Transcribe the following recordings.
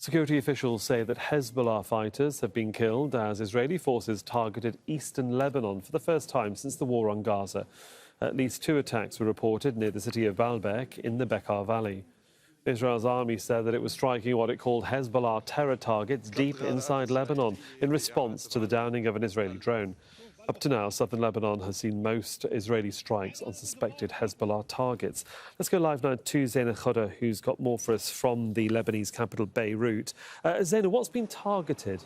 Security officials say that Hezbollah fighters have been killed as Israeli forces targeted eastern Lebanon for the first time since the war on Gaza. At least 2 attacks were reported near the city of Baalbek in the Bekaa Valley. Israel's army said that it was striking what it called Hezbollah terror targets deep inside Lebanon in response to the downing of an Israeli drone. Up to now, southern Lebanon has seen most Israeli strikes on suspected Hezbollah targets. Let's go live now to Zeina, Khodr, who's got more for us from the Lebanese capital, Beirut. Zeina, what's been targeted?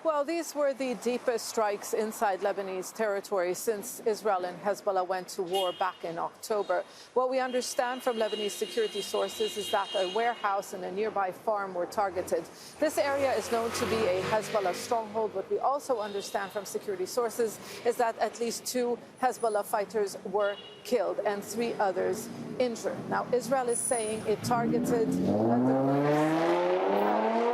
Well, these were the deepest strikes inside Lebanese territory since Israel and Hezbollah went to war back in October. What we understand from Lebanese security sources is that a warehouse and a nearby farm were targeted. This area is known to be a Hezbollah stronghold. What we also understand from security sources is that at least 2 Hezbollah fighters were killed and 3 others injured. Now, Israel is saying it targeted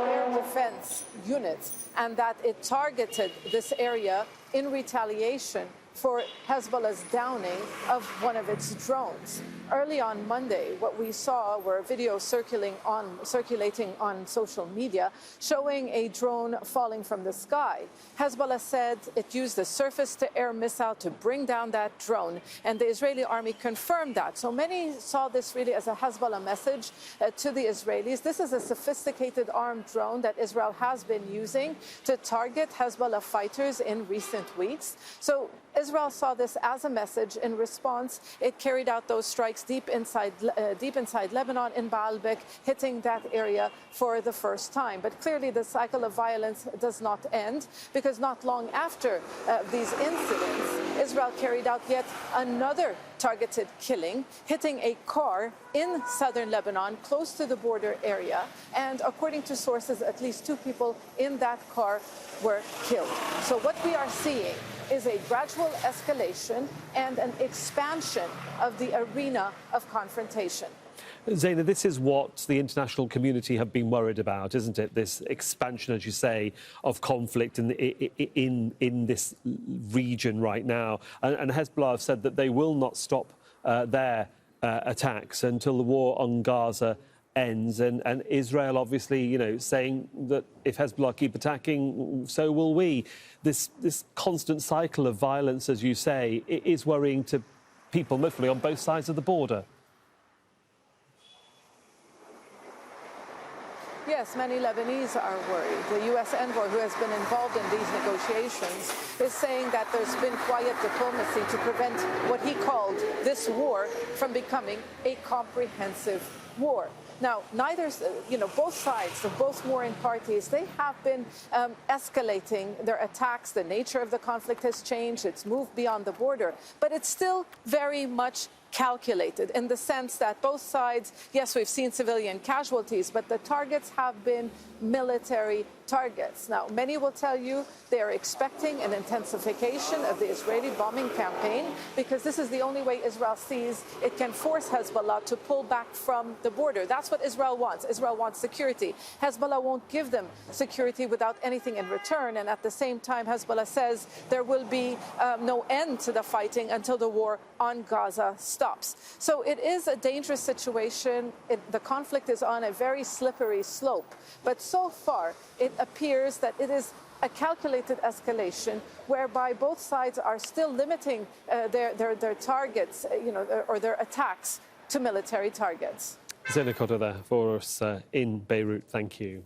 air defense units and that it targeted this area in retaliation for Hezbollah's downing of one of its drones. Early on Monday, what we saw were videos circulating on social media showing a drone falling from the sky. Hezbollah said it used a surface-to-air missile to bring down that drone, and the Israeli army confirmed that. So many saw this really as a Hezbollah message to the Israelis. This is a sophisticated armed drone that Israel has been using to target Hezbollah fighters in recent weeks. So Israel saw this as a message. In response, it carried out those strikes deep inside Lebanon in Baalbek, hitting that area for the first time. But clearly the cycle of violence does not end, because not long after these incidents, Israel carried out yet another targeted killing, hitting a car in southern Lebanon, close to the border area. And according to sources, at least 2 people in that car were killed. So what we are seeing is a gradual escalation and an expansion of the arena of confrontation. Zeina, this is what the international community have been worried about, isn't it? This expansion, as you say, of conflict in this region right now. And Hezbollah have said that they will not stop their attacks until the war on Gaza ends. And Israel, obviously, saying that if Hezbollah keep attacking, so will we. This constant cycle of violence, as you say, is worrying to people, mostly on both sides of the border. Yes, many Lebanese are worried. The U.S. envoy, who has been involved in these negotiations, is saying that there's been quiet diplomacy to prevent what he called this war from becoming a comprehensive war. Now, both sides, both warring parties, they have been escalating their attacks. The nature of the conflict has changed. It's moved beyond the border. But it's still very much calculated in the sense that both sides, yes, we've seen civilian casualties, but the targets have been military targets. Now, many will tell you they are expecting an intensification of the Israeli bombing campaign, because this is the only way Israel sees it can force Hezbollah to pull back from the border. That's what Israel wants. Israel wants security. Hezbollah won't give them security without anything in return. And at the same time, Hezbollah says there will be no end to the fighting until the war on Gaza stops. So it is a dangerous situation. The conflict is on a very slippery slope. But so far, it appears that it is a calculated escalation whereby both sides are still limiting their targets, or their attacks to military targets. Zeina Khodr there for us in Beirut. Thank you.